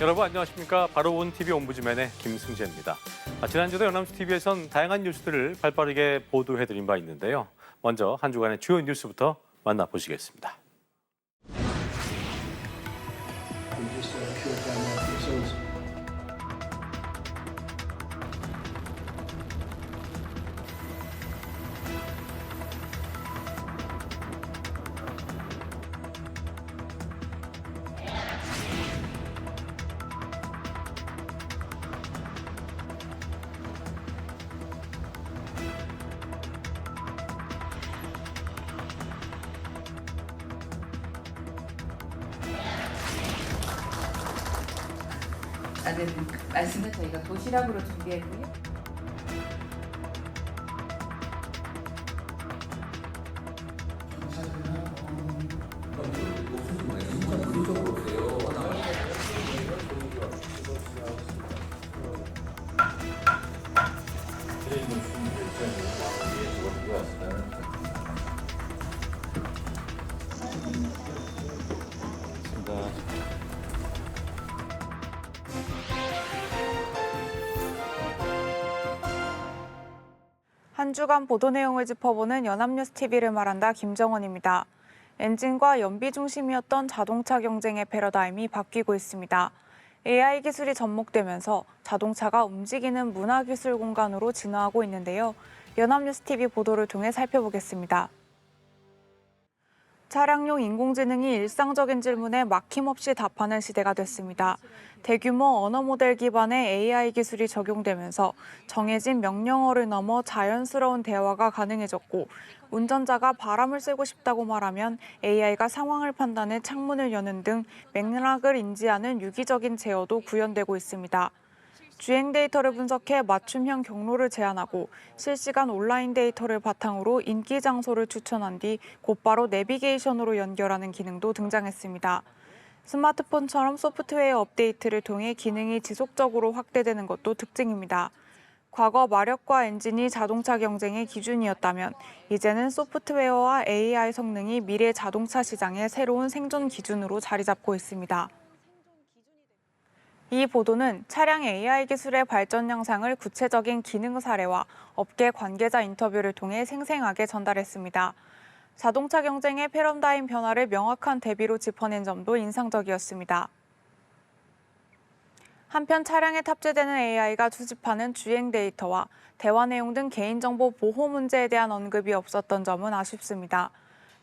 여러분 안녕하십니까? 바로 온 TV 옴부즈맨의 김승재입니다. 지난주도 연합뉴스 TV에선 다양한 뉴스들을 발빠르게 보도해드린 바 있는데요. 먼저 한 주간의 주요 뉴스부터 만나보시겠습니다. 라는 말씀은 저희가 도시락으로 준비했고요. 한 주간 보도 내용을 짚어보는 연합뉴스 TV를 말한다 김정원입니다. 엔진과 연비 중심이었던 자동차 경쟁의 패러다임이 바뀌고 있습니다. AI 기술이 접목되면서 자동차가 움직이는 문화기술 공간으로 진화하고 있는데요. 연합뉴스 TV 보도를 통해 살펴보겠습니다. 차량용 인공지능이 일상적인 질문에 막힘없이 답하는 시대가 됐습니다. 대규모 언어 모델 기반의 AI 기술이 적용되면서 정해진 명령어를 넘어 자연스러운 대화가 가능해졌고, 운전자가 바람을 쐬고 싶다고 말하면 AI가 상황을 판단해 창문을 여는 등 맥락을 인지하는 유기적인 제어도 구현되고 있습니다. 주행 데이터를 분석해 맞춤형 경로를 제안하고 실시간 온라인 데이터를 바탕으로 인기 장소를 추천한 뒤 곧바로 내비게이션으로 연결하는 기능도 등장했습니다. 스마트폰처럼 소프트웨어 업데이트를 통해 기능이 지속적으로 확대되는 것도 특징입니다. 과거 마력과 엔진이 자동차 경쟁의 기준이었다면 이제는 소프트웨어와 AI 성능이 미래 자동차 시장의 새로운 생존 기준으로 자리 잡고 있습니다. 이 보도는 차량 AI 기술의 발전 양상을 구체적인 기능 사례와 업계 관계자 인터뷰를 통해 생생하게 전달했습니다. 자동차 경쟁의 패러다임 변화를 명확한 대비로 짚어낸 점도 인상적이었습니다. 한편 차량에 탑재되는 AI가 수집하는 주행 데이터와 대화 내용 등 개인정보 보호 문제에 대한 언급이 없었던 점은 아쉽습니다.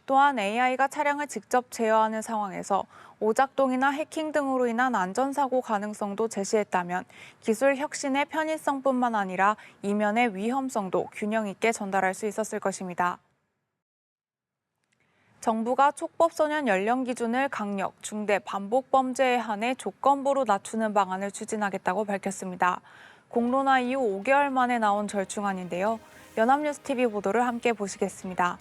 또한 AI가 차량을 직접 제어하는 상황에서 오작동이나 해킹 등으로 인한 안전사고 가능성도 제시했다면 기술 혁신의 편의성뿐만 아니라 이면의 위험성도 균형 있게 전달할 수 있었을 것입니다. 정부가 촉법소년 연령 기준을 강력, 중대, 반복 범죄에 한해 조건부로 낮추는 방안을 추진하겠다고 밝혔습니다. 공론화 이후 5개월 만에 나온 절충안인데요. 연합뉴스 TV 보도를 함께 보시겠습니다.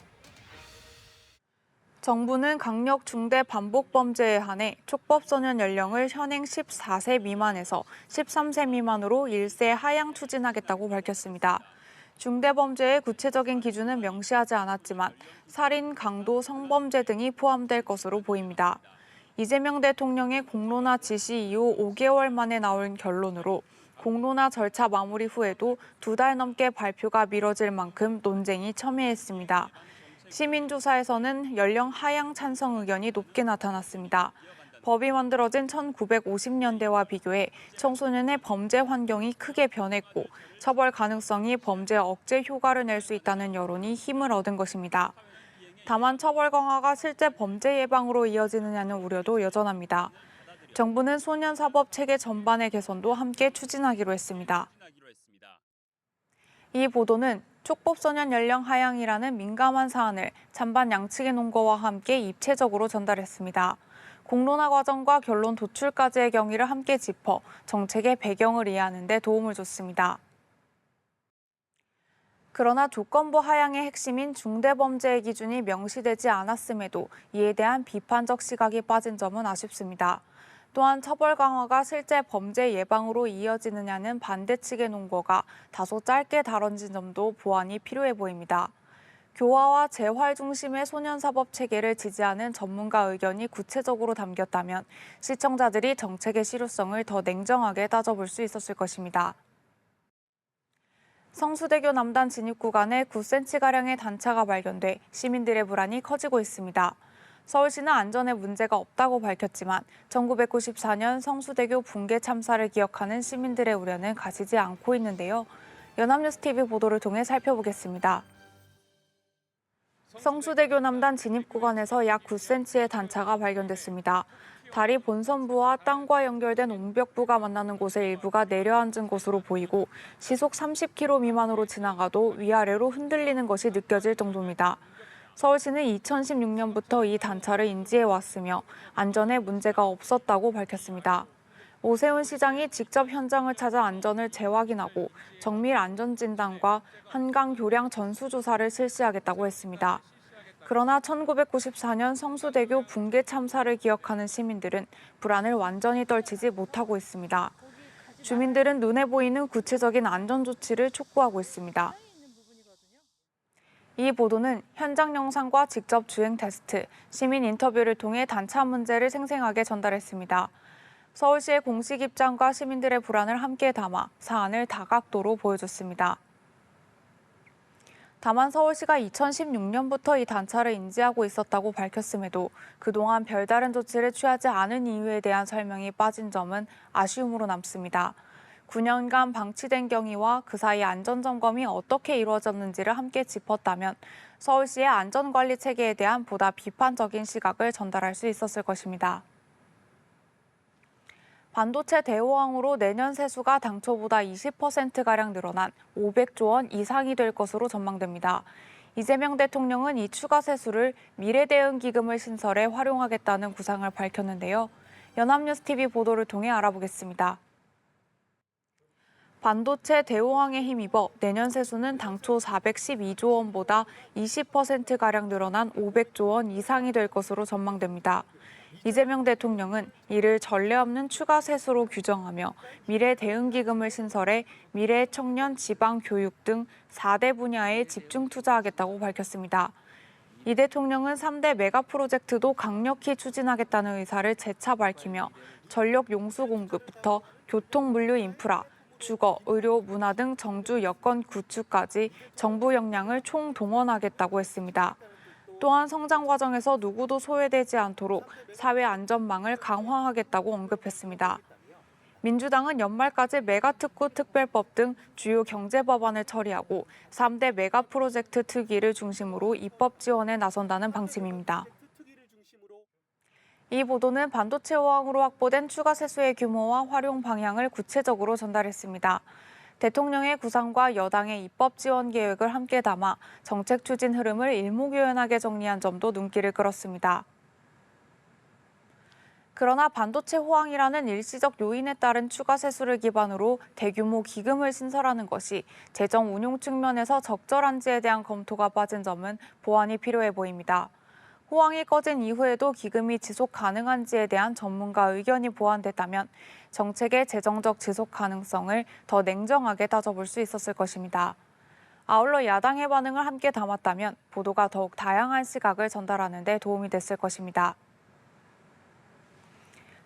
정부는 강력 중대 반복 범죄에 한해 촉법소년 연령을 현행 14세 미만에서 13세 미만으로 일세 하향 추진하겠다고 밝혔습니다. 중대범죄의 구체적인 기준은 명시하지 않았지만 살인, 강도, 성범죄 등이 포함될 것으로 보입니다. 이재명 대통령의 공론화 지시 이후 5개월 만에 나온 결론으로 공론화 절차 마무리 후에도 2달 넘게 발표가 미뤄질 만큼 논쟁이 첨예했습니다. 시민조사에서는 연령 하향 찬성 의견이 높게 나타났습니다. 법이 만들어진 1950년대와 비교해 청소년의 범죄 환경이 크게 변했고 처벌 가능성이 범죄 억제 효과를 낼 수 있다는 여론이 힘을 얻은 것입니다. 다만 처벌 강화가 실제 범죄 예방으로 이어지느냐는 우려도 여전합니다. 정부는 소년사법 체계 전반의 개선도 함께 추진하기로 했습니다. 이 보도는 촉법소년 연령 하향이라는 민감한 사안을 찬반 양측의 논거와 함께 입체적으로 전달했습니다. 공론화 과정과 결론 도출까지의 경위를 함께 짚어 정책의 배경을 이해하는 데 도움을 줬습니다. 그러나 조건부 하향의 핵심인 중대범죄의 기준이 명시되지 않았음에도 이에 대한 비판적 시각이 빠진 점은 아쉽습니다. 또한 처벌 강화가 실제 범죄 예방으로 이어지느냐는 반대 측의 논거가 다소 짧게 다뤄진 점도 보완이 필요해 보입니다. 교화와 재활 중심의 소년사법 체계를 지지하는 전문가 의견이 구체적으로 담겼다면 시청자들이 정책의 실효성을 더 냉정하게 따져볼 수 있었을 것입니다. 성수대교 남단 진입 구간에 9cm가량의 단차가 발견돼 시민들의 불안이 커지고 있습니다. 서울시는 안전에 문제가 없다고 밝혔지만 1994년 성수대교 붕괴 참사를 기억하는 시민들의 우려는 가시지 않고 있는데요. 연합뉴스TV 보도를 통해 살펴보겠습니다. 성수대교 남단 진입 구간에서 약 9cm의 단차가 발견됐습니다. 다리 본선부와 땅과 연결된 옹벽부가 만나는 곳의 일부가 내려앉은 것으로 보이고 시속 30km 미만으로 지나가도 위아래로 흔들리는 것이 느껴질 정도입니다. 서울시는 2016년부터 이 단차를 인지해 왔으며 안전에 문제가 없었다고 밝혔습니다. 오세훈 시장이 직접 현장을 찾아 안전을 재확인하고 정밀 안전진단과 한강 교량 전수조사를 실시하겠다고 했습니다. 그러나 1994년 성수대교 붕괴 참사를 기억하는 시민들은 불안을 완전히 떨치지 못하고 있습니다. 주민들은 눈에 보이는 구체적인 안전 조치를 촉구하고 있습니다. 이 보도는 현장 영상과 직접 주행 테스트, 시민 인터뷰를 통해 단차 문제를 생생하게 전달했습니다. 서울시의 공식 입장과 시민들의 불안을 함께 담아 사안을 다각도로 보여줬습니다. 다만 서울시가 2016년부터 이 단차를 인지하고 있었다고 밝혔음에도 그동안 별다른 조치를 취하지 않은 이유에 대한 설명이 빠진 점은 아쉬움으로 남습니다. 9년간 방치된 경위와 그 사이 안전점검이 어떻게 이루어졌는지를 함께 짚었다면 서울시의 안전관리 체계에 대한 보다 비판적인 시각을 전달할 수 있었을 것입니다. 반도체 대호황으로 내년 세수가 당초보다 20%가량 늘어난 500조 원 이상이 될 것으로 전망됩니다. 이재명 대통령은 이 추가 세수를 미래대응기금을 신설해 활용하겠다는 구상을 밝혔는데요. 연합뉴스TV 보도를 통해 알아보겠습니다. 반도체 대호황에 힘입어 내년 세수는 당초 412조 원보다 20%가량 늘어난 500조 원 이상이 될 것으로 전망됩니다. 이재명 대통령은 이를 전례 없는 추가 세수로 규정하며 미래 대응기금을 신설해 미래 청년 지방 교육 등 4대 분야에 집중 투자하겠다고 밝혔습니다. 이 대통령은 3대 메가 프로젝트도 강력히 추진하겠다는 의사를 재차 밝히며 전력 용수 공급부터 교통 물류 인프라, 주거, 의료, 문화 등 정주 여건 구축까지 정부 역량을 총동원하겠다고 했습니다. 또한 성장 과정에서 누구도 소외되지 않도록 사회 안전망을 강화하겠다고 언급했습니다. 민주당은 연말까지 메가특구 특별법 등 주요 경제 법안을 처리하고 3대 메가 프로젝트 특위를 중심으로 입법 지원에 나선다는 방침입니다. 이 보도는 반도체 호황으로 확보된 추가 세수의 규모와 활용 방향을 구체적으로 전달했습니다. 대통령의 구상과 여당의 입법 지원 계획을 함께 담아 정책 추진 흐름을 일목요연하게 정리한 점도 눈길을 끌었습니다. 그러나 반도체 호황이라는 일시적 요인에 따른 추가 세수를 기반으로 대규모 기금을 신설하는 것이 재정 운용 측면에서 적절한지에 대한 검토가 빠진 점은 보완이 필요해 보입니다. 호황이 꺼진 이후에도 기금이 지속 가능한지에 대한 전문가 의견이 보완됐다면 정책의 재정적 지속 가능성을 더 냉정하게 따져볼 수 있었을 것입니다. 아울러 야당의 반응을 함께 담았다면 보도가 더욱 다양한 시각을 전달하는 데 도움이 됐을 것입니다.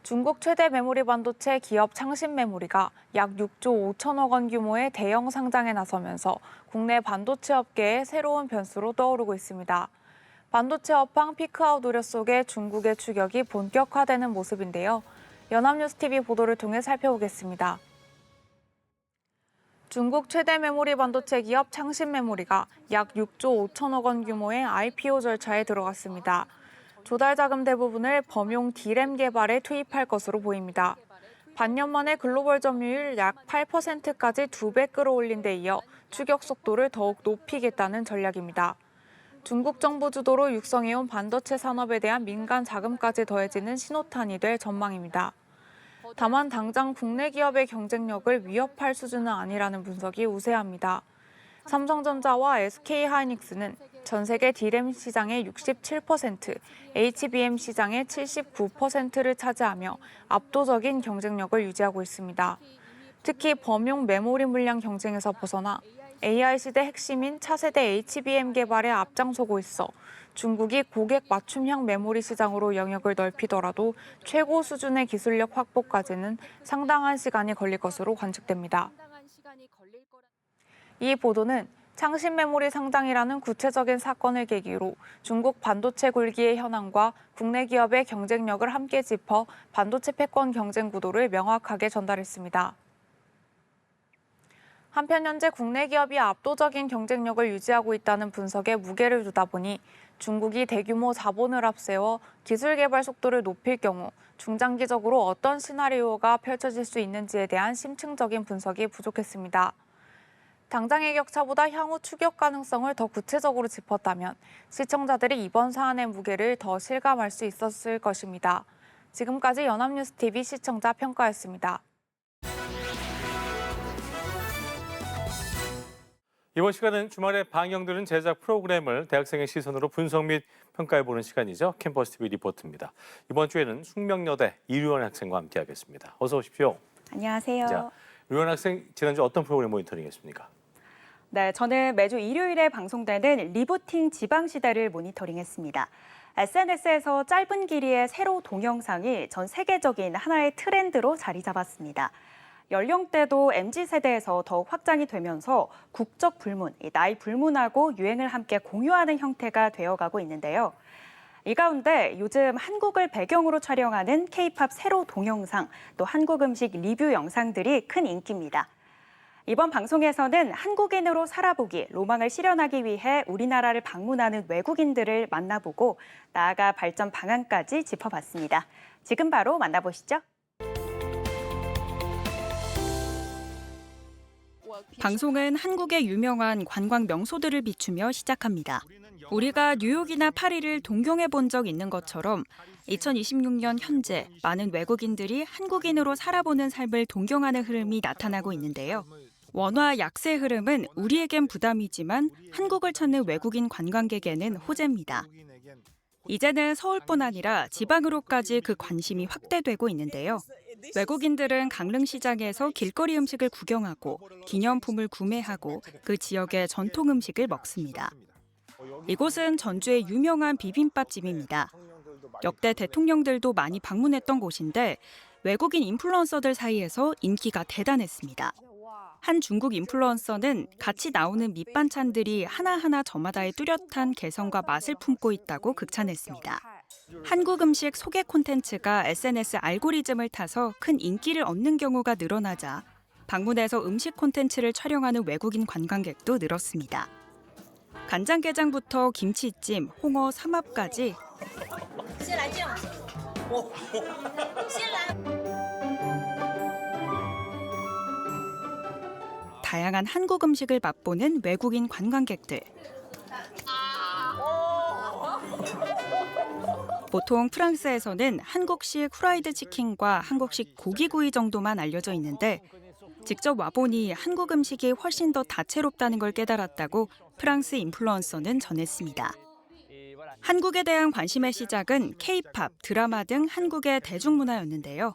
중국 최대 메모리 반도체 기업 창신메모리가 약 6조 5천억 원 규모의 대형 상장에 나서면서 국내 반도체 업계의 새로운 변수로 떠오르고 있습니다. 반도체 업황 피크아웃 우려 속에 중국의 추격이 본격화되는 모습인데요. 연합뉴스TV 보도를 통해 살펴보겠습니다. 중국 최대 메모리 반도체 기업 창신메모리가 약 6조 5천억 원 규모의 IPO 절차에 들어갔습니다. 조달 자금 대부분을 범용 D램 개발에 투입할 것으로 보입니다. 반년 만에 글로벌 점유율 약 8%까지 2배 끌어올린 데 이어 추격 속도를 더욱 높이겠다는 전략입니다. 중국 정부 주도로 육성해온 반도체 산업에 대한 민간 자금까지 더해지는 신호탄이 될 전망입니다. 다만 당장 국내 기업의 경쟁력을 위협할 수준은 아니라는 분석이 우세합니다. 삼성전자와 SK하이닉스는 전 세계 D램 시장의 67%, HBM 시장의 79%를 차지하며 압도적인 경쟁력을 유지하고 있습니다. 특히 범용 메모리 물량 경쟁에서 벗어나 AI 시대 핵심인 차세대 HBM 개발에 앞장서고 있어 중국이 고객 맞춤형 메모리 시장으로 영역을 넓히더라도 최고 수준의 기술력 확보까지는 상당한 시간이 걸릴 것으로 관측됩니다. 이 보도는 창신 메모리 상장이라는 구체적인 사건을 계기로 중국 반도체 굴기의 현황과 국내 기업의 경쟁력을 함께 짚어 반도체 패권 경쟁 구도를 명확하게 전달했습니다. 한편 현재 국내 기업이 압도적인 경쟁력을 유지하고 있다는 분석에 무게를 두다 보니 중국이 대규모 자본을 앞세워 기술 개발 속도를 높일 경우 중장기적으로 어떤 시나리오가 펼쳐질 수 있는지에 대한 심층적인 분석이 부족했습니다. 당장의 격차보다 향후 추격 가능성을 더 구체적으로 짚었다면 시청자들이 이번 사안의 무게를 더 실감할 수 있었을 것입니다. 지금까지 연합뉴스TV 시청자 평가였습니다. 이번 시간은 주말에 방영되는 제작 프로그램을 대학생의 시선으로 분석 및 평가해보는 시간이죠. 캠퍼스 TV 리포트입니다. 이번 주에는 숙명여대 이류원 학생과 함께하겠습니다. 어서 오십시오. 안녕하세요. 자, 류원 학생 지난주 어떤 프로그램 모니터링했습니까? 네, 저는 매주 일요일에 방송되는 리부팅 지방시대를 모니터링했습니다. SNS에서 짧은 길이의 세로 동영상이 전 세계적인 하나의 트렌드로 자리 잡았습니다. 연령대도 MZ세대에서 더욱 확장이 되면서 국적 불문, 나이 불문하고 유행을 함께 공유하는 형태가 되어가고 있는데요. 이 가운데 요즘 한국을 배경으로 촬영하는 K-팝 세로 동영상, 또 한국 음식 리뷰 영상들이 큰 인기입니다. 이번 방송에서는 한국인으로 살아보기, 로망을 실현하기 위해 우리나라를 방문하는 외국인들을 만나보고 나아가 발전 방안까지 짚어봤습니다. 지금 바로 만나보시죠. 방송은 한국의 유명한 관광 명소들을 비추며 시작합니다. 우리가 뉴욕이나 파리를 동경해 본 적 있는 것처럼 2026년 현재 많은 외국인들이 한국인으로 살아보는 삶을 동경하는 흐름이 나타나고 있는데요. 원화 약세 흐름은 우리에겐 부담이지만 한국을 찾는 외국인 관광객에는 호재입니다. 이제는 서울뿐 아니라 지방으로까지 그 관심이 확대되고 있는데요. 외국인들은 강릉시장에서 길거리 음식을 구경하고 기념품을 구매하고 그 지역의 전통 음식을 먹습니다. 이곳은 전주의 유명한 비빔밥집입니다. 역대 대통령들도 많이 방문했던 곳인데 외국인 인플루언서들 사이에서 인기가 대단했습니다. 한 중국 인플루언서는 같이 나오는 밑반찬들이 하나하나 저마다의 뚜렷한 개성과 맛을 품고 있다고 극찬했습니다. 한국 음식 소개 콘텐츠가 SNS 알고리즘을 타서 큰 인기를 얻는 경우가 늘어나자 방문해서 음식 콘텐츠를 촬영하는 외국인 관광객도 늘었습니다. 간장게장부터 김치찜, 홍어, 삼합까지 다양한 한국 음식을 맛보는 외국인 관광객들. 보통 프랑스에서는 한국식 후라이드 치킨과 한국식 고기구이 정도만 알려져 있는데 직접 와보니 한국 음식이 훨씬 더 다채롭다는 걸 깨달았다고 프랑스 인플루언서는 전했습니다. 한국에 대한 관심의 시작은 K-팝, 드라마 등 한국의 대중문화였는데요.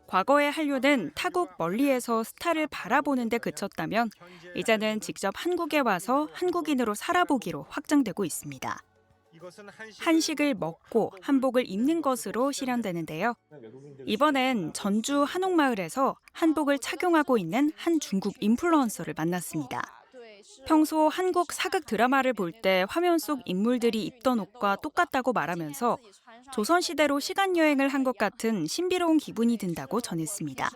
과거의 한류는 타국 멀리에서 스타를 바라보는 데 그쳤다면 이제는 직접 한국에 와서 한국인으로 살아보기로 확장되고 있습니다. 한식을 먹고 한복을 입는 것으로 실현되는데요. 이번엔 전주 한옥마을에서 한복을 착용하고 있는 한 중국 인플루언서를 만났습니다. 평소 한국 사극 드라마를 볼 때 화면 속 인물들이 입던 옷과 똑같다고 말하면서 조선시대로 시간여행을 한 것 같은 신비로운 기분이 든다고 전했습니다.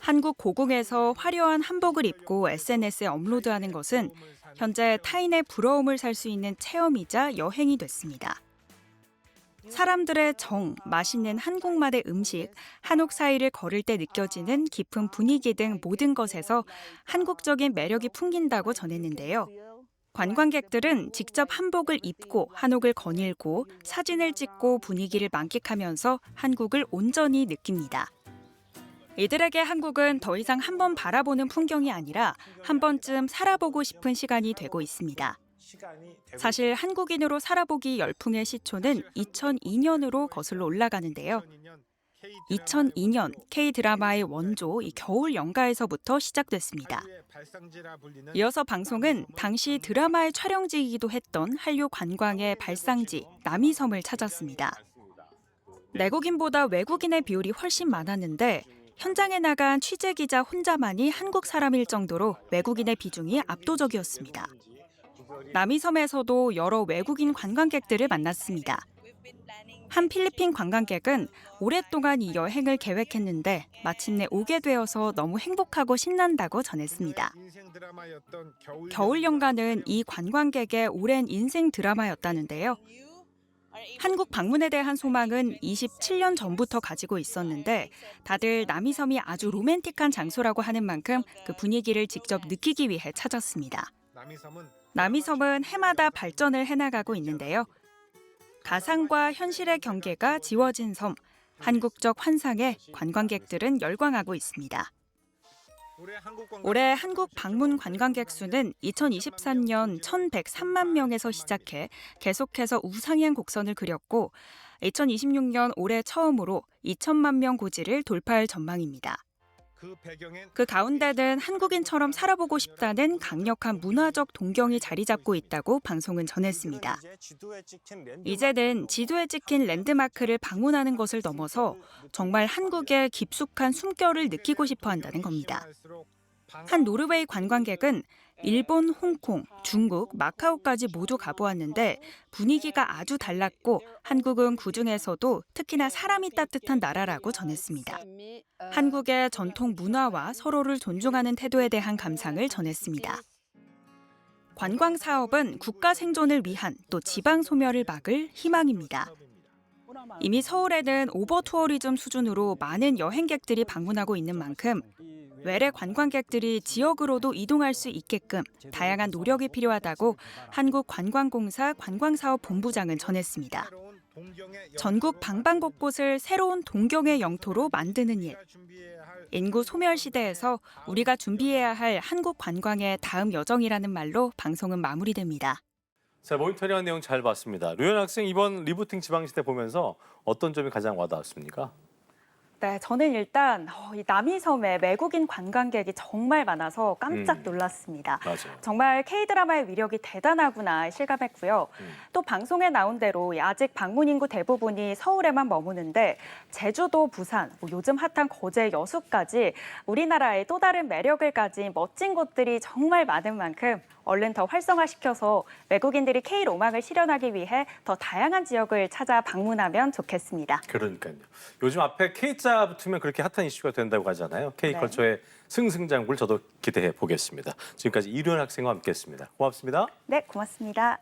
한국 고궁에서 화려한 한복을 입고 SNS에 업로드하는 것은 현재 타인의 부러움을 살 수 있는 체험이자 여행이 됐습니다. 사람들의 정, 맛있는 한국말의 음식, 한옥 사이를 걸을 때 느껴지는 깊은 분위기 등 모든 것에서 한국적인 매력이 풍긴다고 전했는데요. 관광객들은 직접 한복을 입고 한옥을 거닐고 사진을 찍고 분위기를 만끽하면서 한국을 온전히 느낍니다. 이들에게 한국은 더 이상 한 번 바라보는 풍경이 아니라 한 번쯤 살아보고 싶은 시간이 되고 있습니다. 사실 한국인으로 살아보기 열풍의 시초는 2002년으로 거슬러 올라가는데요. 2002년 K-드라마의 원조 이 겨울 연가에서부터 시작됐습니다. 이어서 방송은 당시 드라마의 촬영지이기도 했던 한류 관광의 발상지 남이섬을 찾았습니다. 내국인보다 외국인의 비율이 훨씬 많았는데 현장에 나간 취재기자 혼자만이 한국 사람일 정도로 외국인의 비중이 압도적이었습니다. 남이섬에서도 여러 외국인 관광객들을 만났습니다. 한 필리핀 관광객은 오랫동안 이 여행을 계획했는데 마침내 오게 되어서 너무 행복하고 신난다고 전했습니다. 겨울 연가는 이 관광객의 오랜 인생 드라마였다는데요. 한국 방문에 대한 소망은 27년 전부터 가지고 있었는데 다들 남이섬이 아주 로맨틱한 장소라고 하는 만큼 그 분위기를 직접 느끼기 위해 찾았습니다. 남이섬은 해마다 발전을 해나가고 있는데요. 가상과 현실의 경계가 지워진 섬, 한국적 환상에 관광객들은 열광하고 있습니다. 올해 한국 방문 관광객 수는 2023년 1,103만 명에서 시작해 계속해서 우상향 곡선을 그렸고 2026년 올해 처음으로 2천만 명 고지를 돌파할 전망입니다. 그 가운데는 한국인처럼 살아보고 싶다는 강력한 문화적 동경이 자리 잡고 있다고 방송은 전했습니다. 이제는 지도에 찍힌 랜드마크를 방문하는 것을 넘어서 정말 한국의 깊숙한 숨결을 느끼고 싶어 한다는 겁니다. 한 노르웨이 관광객은 일본, 홍콩, 중국, 마카오까지 모두 가보았는데 분위기가 아주 달랐고 한국은 그중에서도 특히나 사람이 따뜻한 나라라고 전했습니다. 한국의 전통 문화와 서로를 존중하는 태도에 대한 감상을 전했습니다. 관광 사업은 국가 생존을 위한 또 지방 소멸을 막을 희망입니다. 이미 서울에는 오버 투어리즘 수준으로 많은 여행객들이 방문하고 있는 만큼 외래 관광객들이 지역으로도 이동할 수 있게끔 다양한 노력이 필요하다고 한국관광공사 관광사업본부장은 전했습니다. 전국 방방곳곳을 새로운 동경의 영토로 만드는 일. 인구 소멸 시대에서 우리가 준비해야 할 한국 관광의 다음 여정이라는 말로 방송은 마무리됩니다. 자, 모니터링한 내용 잘 봤습니다. 류현 학생 이번 리부팅 지방시대 보면서 어떤 점이 가장 와닿았습니까? 네, 저는 일단 이 남이섬에 외국인 관광객이 정말 많아서 깜짝 놀랐습니다. 맞아요. 정말 K-드라마의 위력이 대단하구나 실감했고요. 또 방송에 나온 대로 아직 방문 인구 대부분이 서울에만 머무는데 제주도, 부산, 요즘 핫한 거제, 여수까지 우리나라의 또 다른 매력을 가진 멋진 곳들이 정말 많은 만큼 얼른 더 활성화시켜서 외국인들이 K-로망을 실현하기 위해 더 다양한 지역을 찾아 방문하면 좋겠습니다. 그러니까요. 요즘 앞에 K자 붙으면 그렇게 핫한 이슈가 된다고 하잖아요. K컬처의 승승장구를 저도 기대해 보겠습니다. 지금까지 이류현 학생과 함께했습니다. 고맙습니다. 네, 고맙습니다.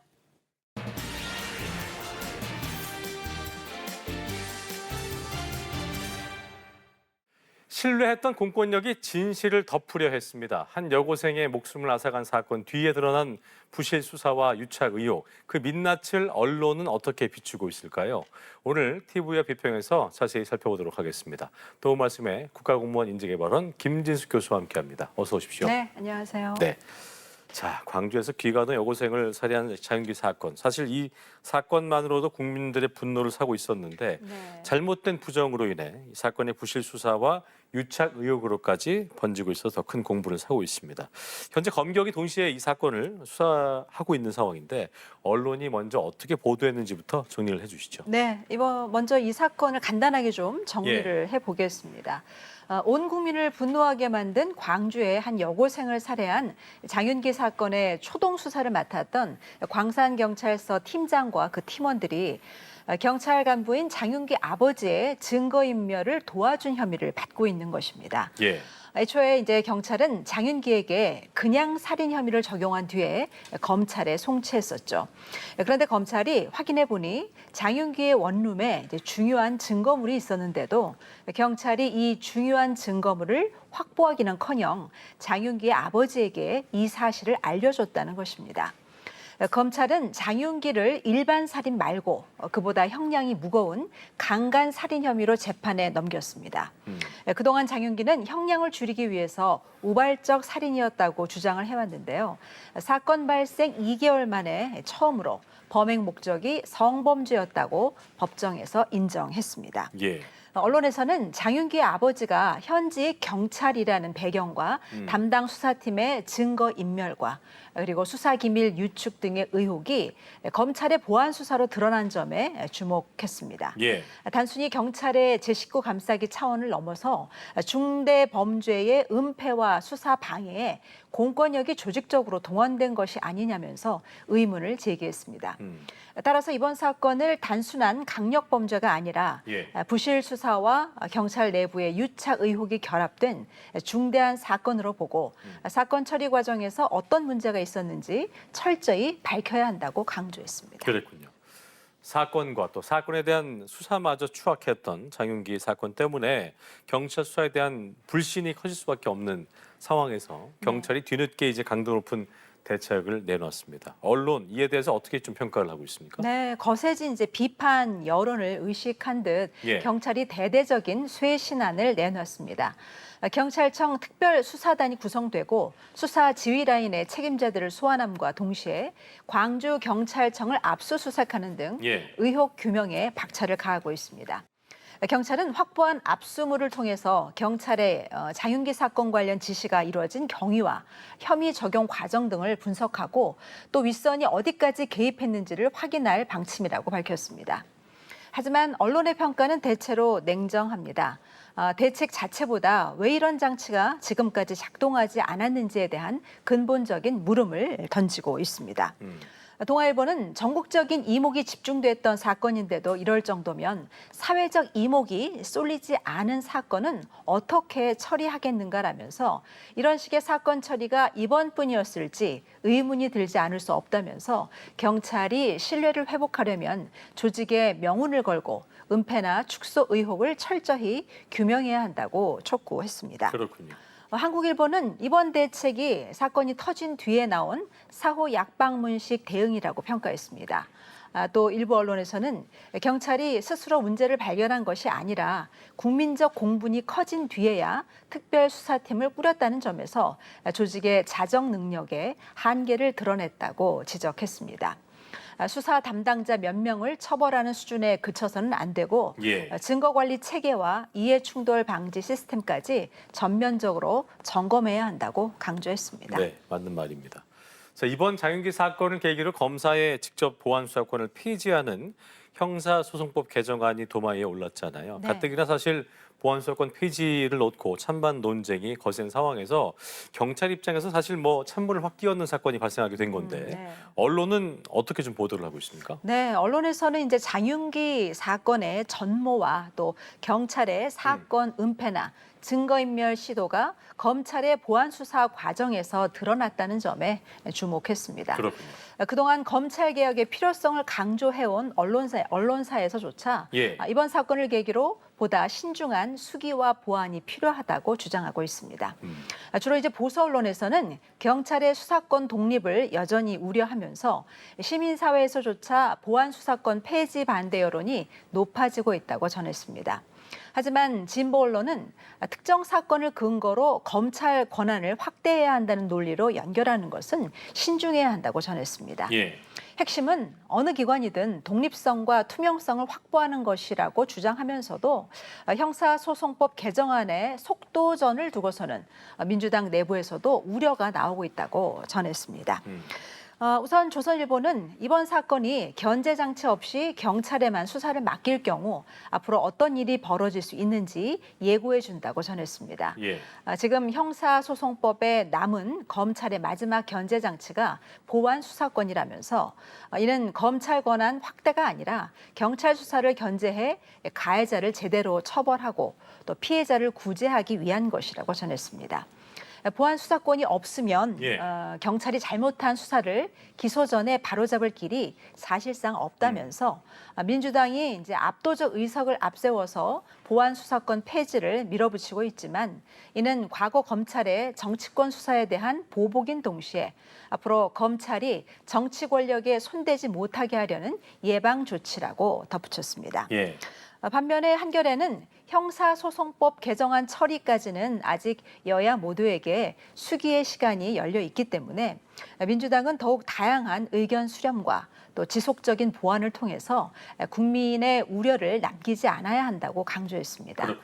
신뢰했던 공권력이 진실을 덮으려 했습니다. 한 여고생의 목숨을 앗아간 사건 뒤에 드러난 부실 수사와 유착 의혹, 그 민낯을 언론은 어떻게 비추고 있을까요? 오늘 TV와 비평에서 자세히 살펴보도록 하겠습니다. 도움 말씀에 국가공무원 인재개발원 김진숙 교수와 함께합니다. 어서 오십시오. 네, 안녕하세요. 네. 자, 광주에서 귀가하던 여고생을 살해한 장윤기 사건. 사실 이 사건만으로도 국민들의 분노를 사고 있었는데 잘못된 부정으로 인해 이 사건의 부실 수사와 유착 의혹으로까지 번지고 있어서 더 큰 공분을 사고 있습니다. 현재 검경이 동시에 이 사건을 수사하고 있는 상황인데 언론이 먼저 어떻게 보도했는지부터 정리를 해주시죠. 네, 먼저 이 사건을 간단하게 좀 정리를 해보겠습니다. 온 국민을 분노하게 만든 광주의 한 여고생을 살해한 장윤기 사건의 초동 수사를 맡았던 광산경찰서 팀장과 그 팀원들이 경찰 간부인 장윤기 아버지의 증거인멸을 도와준 혐의를 받고 있는 것입니다. 애초에 이제 경찰은 장윤기에게 그냥 살인 혐의를 적용한 뒤에 검찰에 송치했었죠. 그런데 검찰이 확인해 보니 장윤기의 원룸에 이제 중요한 증거물이 있었는데도 경찰이 이 중요한 증거물을 확보하기는커녕 장윤기의 아버지에게 이 사실을 알려줬다는 것입니다. 검찰은 장윤기를 일반 살인 말고 그보다 형량이 무거운 강간 살인 혐의로 재판에 넘겼습니다. 그동안 장윤기는 형량을 줄이기 위해서 우발적 살인이었다고 주장을 해왔는데요. 사건 발생 2개월 만에 처음으로 범행 목적이 성범죄였다고 법정에서 인정했습니다. 예. 언론에서는 장윤기의 아버지가 현직 경찰이라는 배경과 담당 수사팀의 증거 인멸과 그리고 수사기밀 유축 등의 의혹이 검찰의 보안 수사로 드러난 점에 주목했습니다. 예. 단순히 경찰의 제 식구 감싸기 차원을 넘어서 중대 범죄의 은폐와 수사 방해에 공권력이 조직적으로 동원된 것이 아니냐면서 의문을 제기했습니다. 따라서 이번 사건을 단순한 강력 범죄가 아니라 예. 부실 수사와 경찰 내부의 유착 의혹이 결합된 중대한 사건으로 보고 사건 처리 과정에서 어떤 문제가 있었는지 철저히 밝혀야 한다고 강조했습니다. 그랬군요. 사건과 또 사건에 대한 수사마저 추악했던 장윤기 사건 때문에 경찰 수사에 대한 불신이 커질 수밖에 없는 상황에서 경찰이 뒤늦게 이제 강도 높은 대책을 내놓았습니다. 언론 이에 대해서 어떻게 좀 평가를 하고 있습니까? 네, 거세진 이제 비판 여론을 의식한 듯 예. 경찰이 대대적인 쇄신안을 내놨습니다. 경찰청 특별수사단이 구성되고 수사 지휘 라인의 책임자들을 소환함과 동시에 광주경찰청을 압수수색하는 등 예. 의혹 규명에 박차를 가하고 있습니다. 경찰은 확보한 압수물을 통해서 경찰의 장윤기 사건 관련 지시가 이루어진 경위와 혐의 적용 과정 등을 분석하고 또 윗선이 어디까지 개입했는지를 확인할 방침이라고 밝혔습니다. 하지만 언론의 평가는 대체로 냉정합니다. 대책 자체보다 왜 이런 장치가 지금까지 작동하지 않았는지에 대한 근본적인 물음을 던지고 있습니다. 동아일보는 전국적인 이목이 집중됐던 사건인데도 이럴 정도면 사회적 이목이 쏠리지 않은 사건은 어떻게 처리하겠는가라면서 이런 식의 사건 처리가 이번뿐이었을지 의문이 들지 않을 수 없다면서 경찰이 신뢰를 회복하려면 조직의 명운을 걸고 은폐나 축소 의혹을 철저히 규명해야 한다고 촉구했습니다. 그렇군요. 한국일보는 이번 대책이 사건이 터진 뒤에 나온 사후 약방문식 대응이라고 평가했습니다. 또 일부 언론에서는 경찰이 스스로 문제를 발견한 것이 아니라 국민적 공분이 커진 뒤에야 특별수사팀을 꾸렸다는 점에서 조직의 자정 능력의 한계를 드러냈다고 지적했습니다. 수사 담당자 몇 명을 처벌하는 수준에 그쳐서는 안 되고 예. 증거관리 체계와 이해충돌 방지 시스템까지 전면적으로 점검해야 한다고 강조했습니다. 네, 맞는 말입니다. 자, 이번 장윤기 사건을 계기로 검사의 직접 보안 수사권을 폐지하는 형사소송법 개정안이 도마 위에 올랐잖아요. 네. 가뜩이나 사실 보안 수사권 폐지를 놓고 찬반 논쟁이 거센 상황에서 경찰 입장에서 사실 뭐 찬물을 확 끼얹는 사건이 발생하게 된 건데 네. 언론은 어떻게 좀 보도를 하고 있습니까? 네, 언론에서는 이제 장윤기 사건의 전모와 또 경찰의 사건 은폐나 증거인멸 시도가 검찰의 보안 수사 과정에서 드러났다는 점에 주목했습니다. 그렇군요. 그동안 검찰 개혁의 필요성을 강조해온 언론사에서조차 예. 이번 사건을 계기로 보다 신중한 수기와 보완이 필요하다고 주장하고 있습니다. 주로 이제 보수 언론에서는 경찰의 수사권 독립을 여전히 우려하면서 시민사회에서조차 보안 수사권 폐지 반대 여론이 높아지고 있다고 전했습니다. 하지만 진보 언론은 특정 사건을 근거로 검찰 권한을 확대해야 한다는 논리로 연결하는 것은 신중해야 한다고 전했습니다. 예. 핵심은 어느 기관이든 독립성과 투명성을 확보하는 것이라고 주장하면서도 형사소송법 개정안의 속도전을 두고서는 민주당 내부에서도 우려가 나오고 있다고 전했습니다. 우선 조선일보는 이번 사건이 견제 장치 없이 경찰에만 수사를 맡길 경우 앞으로 어떤 일이 벌어질 수 있는지 예고해 준다고 전했습니다. 예. 지금 형사소송법에 남은 검찰의 마지막 견제 장치가 보완 수사권이라면서 이는 검찰 권한 확대가 아니라 경찰 수사를 견제해 가해자를 제대로 처벌하고 또 피해자를 구제하기 위한 것이라고 전했습니다. 보안 수사권이 없으면 예. 경찰이 잘못한 수사를 기소 전에 바로잡을 길이 사실상 없다면서 민주당이 이제 압도적 의석을 앞세워서 보안 수사권 폐지를 밀어붙이고 있지만 이는 과거 검찰의 정치권 수사에 대한 보복인 동시에 앞으로 검찰이 정치 권력에 손대지 못하게 하려는 예방 조치라고 덧붙였습니다. 예. 반면에 한겨레는 형사소송법 개정안 처리까지는 아직 여야 모두에게 수기의 시간이 열려 있기 때문에 민주당은 더욱 다양한 의견 수렴과 또 지속적인 보완을 통해서 국민의 우려를 남기지 않아야 한다고 강조했습니다.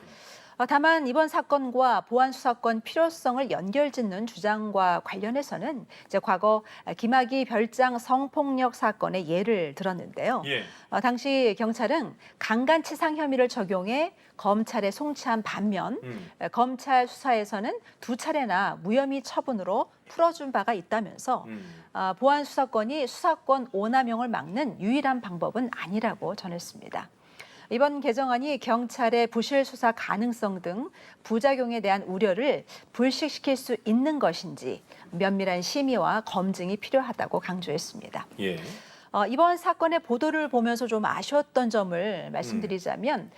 다만 이번 사건과 보안 수사권 필요성을 연결짓는 주장과 관련해서는 이제 과거 김학의 별장 성폭력 사건의 예를 들었는데요. 예. 당시 경찰은 강간치상 혐의를 적용해 검찰에 송치한 반면 검찰 수사에서는 2차례나 무혐의 처분으로 풀어준 바가 있다면서 보안 수사권이 수사권 오남용을 막는 유일한 방법은 아니라고 전했습니다. 이번 개정안이 경찰의 부실 수사 가능성 등 부작용에 대한 우려를 불식시킬 수 있는 것인지 면밀한 심의와 검증이 필요하다고 강조했습니다. 예. 이번 사건의 보도를 보면서 좀 아쉬웠던 점을 말씀드리자면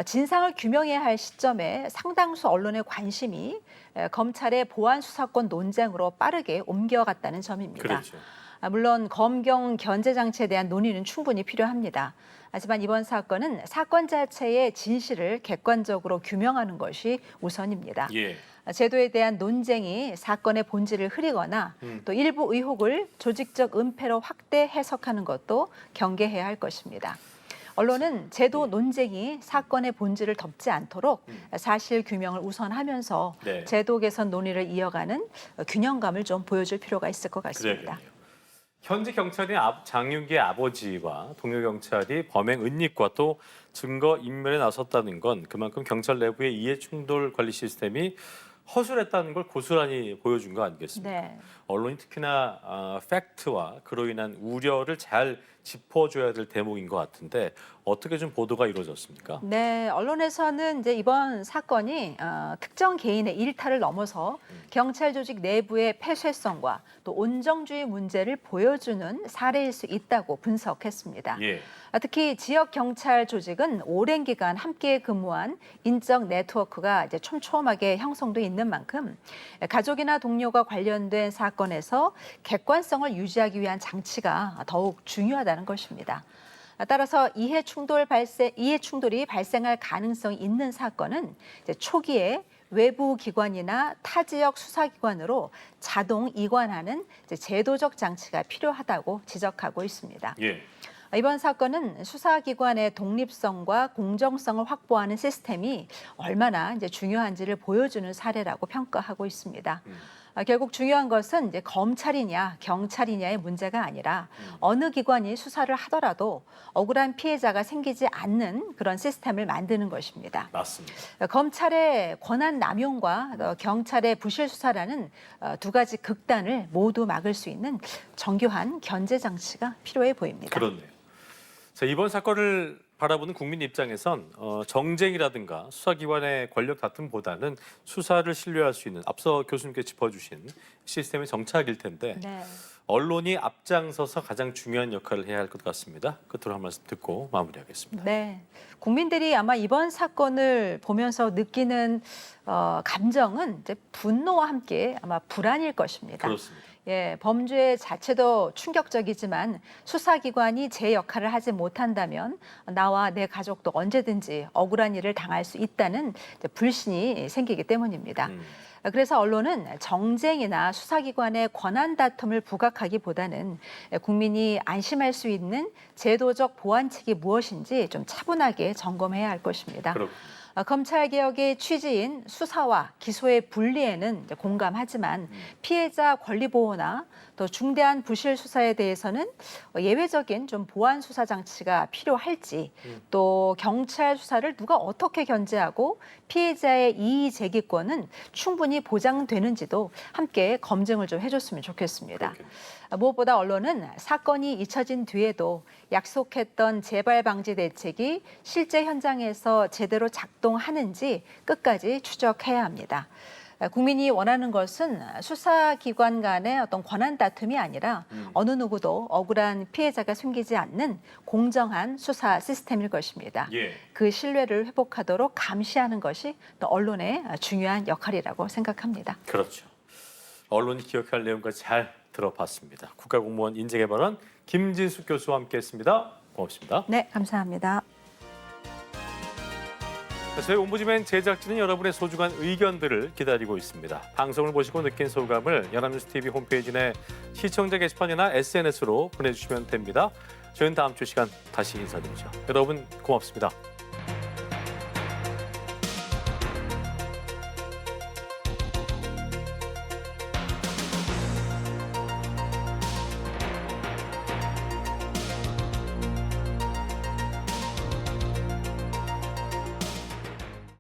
진상을 규명해야 할 시점에 상당수 언론의 관심이 검찰의 보안 수사권 논쟁으로 빠르게 옮겨갔다는 점입니다. 그렇죠. 물론 검경 견제 장치에 대한 논의는 충분히 필요합니다. 하지만 이번 사건은 사건 자체의 진실을 객관적으로 규명하는 것이 우선입니다. 예. 제도에 대한 논쟁이 사건의 본질을 흐리거나 또 일부 의혹을 조직적 은폐로 확대 해석하는 것도 경계해야 할 것입니다. 언론은 제도 논쟁이 사건의 본질을 덮지 않도록 사실 규명을 우선하면서 네. 제도 개선 논의를 이어가는 균형감을 좀 보여줄 필요가 있을 것 같습니다. 그래야겠네요. 현재 경찰인 장윤기의 아버지와 동료 경찰이 범행 은닉과 또 증거 인멸에 나섰다는 건 그만큼 경찰 내부의 이해충돌 관리 시스템이 허술했다는 걸 고스란히 보여준 거 아니겠습니까? 네. 언론이 특히나 팩트와 그로 인한 우려를 잘 짚어줘야 될 대목인 것 같은데 어떻게 좀 보도가 이루어졌습니까? 네, 언론에서는 이제 이번 사건이 특정 개인의 일탈을 넘어서 경찰 조직 내부의 폐쇄성과 또 온정주의 문제를 보여주는 사례일 수 있다고 분석했습니다. 예. 특히 지역 경찰 조직은 오랜 기간 함께 근무한 인적 네트워크가 이제 촘촘하게 형성돼 있는 만큼 가족이나 동료가 관련된 사건에서 객관성을 유지하기 위한 장치가 더욱 중요하다는 것입니다. 따라서 이해 충돌이 발생할 가능성이 있는 사건은 이제 초기에 외부 기관이나 타 지역 수사기관으로 자동 이관하는 이제 제도적 장치가 필요하다고 지적하고 있습니다. 예. 이번 사건은 수사기관의 독립성과 공정성을 확보하는 시스템이 얼마나 이제 중요한지를 보여주는 사례라고 평가하고 있습니다. 결국 중요한 것은 이제 검찰이냐 경찰이냐의 문제가 아니라 어느 기관이 수사를 하더라도 억울한 피해자가 생기지 않는 그런 시스템을 만드는 것입니다. 맞습니다. 검찰의 권한 남용과 경찰의 부실 수사라는 두 가지 극단을 모두 막을 수 있는 정교한 견제 장치가 필요해 보입니다. 그렇네요. 자, 이번 사건을 바라보는 국민 입장에선 정쟁이라든가 수사기관의 권력 다툼보다는 수사를 신뢰할 수 있는 앞서 교수님께 짚어주신 시스템의 정착일 텐데 네. 언론이 앞장서서 가장 중요한 역할을 해야 할 것 같습니다. 끝으로 한 말씀 듣고 마무리하겠습니다. 네, 국민들이 아마 이번 사건을 보면서 느끼는 감정은 이제 분노와 함께 아마 불안일 것입니다. 그렇습니다. 예, 범죄 자체도 충격적이지만 수사기관이 제 역할을 하지 못한다면 나와 내 가족도 언제든지 억울한 일을 당할 수 있다는 불신이 생기기 때문입니다. 그래서 언론은 정쟁이나 수사기관의 권한 다툼을 부각하기보다는 국민이 안심할 수 있는 제도적 보완책이 무엇인지 좀 차분하게 점검해야 할 것입니다. 그렇군요. 검찰개혁의 취지인 수사와 기소의 분리에는 공감하지만 피해자 권리보호나 또 중대한 부실 수사에 대해서는 예외적인 좀 보완 수사 장치가 필요할지 또 경찰 수사를 누가 어떻게 견제하고 피해자의 이의 제기권은 충분히 보장되는지도 함께 검증을 좀 해줬으면 좋겠습니다. 그렇겠네요. 무엇보다 언론은 사건이 잊혀진 뒤에도 약속했던 재발 방지 대책이 실제 현장에서 제대로 작동하는지 끝까지 추적해야 합니다. 국민이 원하는 것은 수사기관 간의 어떤 권한 다툼이 아니라 어느 누구도 억울한 피해자가 생기지 않는 공정한 수사 시스템일 것입니다. 예. 그 신뢰를 회복하도록 감시하는 것이 또 언론의 중요한 역할이라고 생각합니다. 그렇죠. 언론이 기억할 내용까지 잘 들어봤습니다. 국가공무원 인재개발원 김진숙 교수와 함께했습니다. 고맙습니다. 네, 감사합니다. 저희 옴부즈맨 제작진은 여러분의 소중한 의견들을 기다리고 있습니다. 방송을 보시고 느낀 소감을 연합뉴스 TV 홈페이지 내 시청자 게시판이나 SNS로 보내주시면 됩니다. 저희는 다음 주 시간 다시 인사드리죠. 여러분 고맙습니다.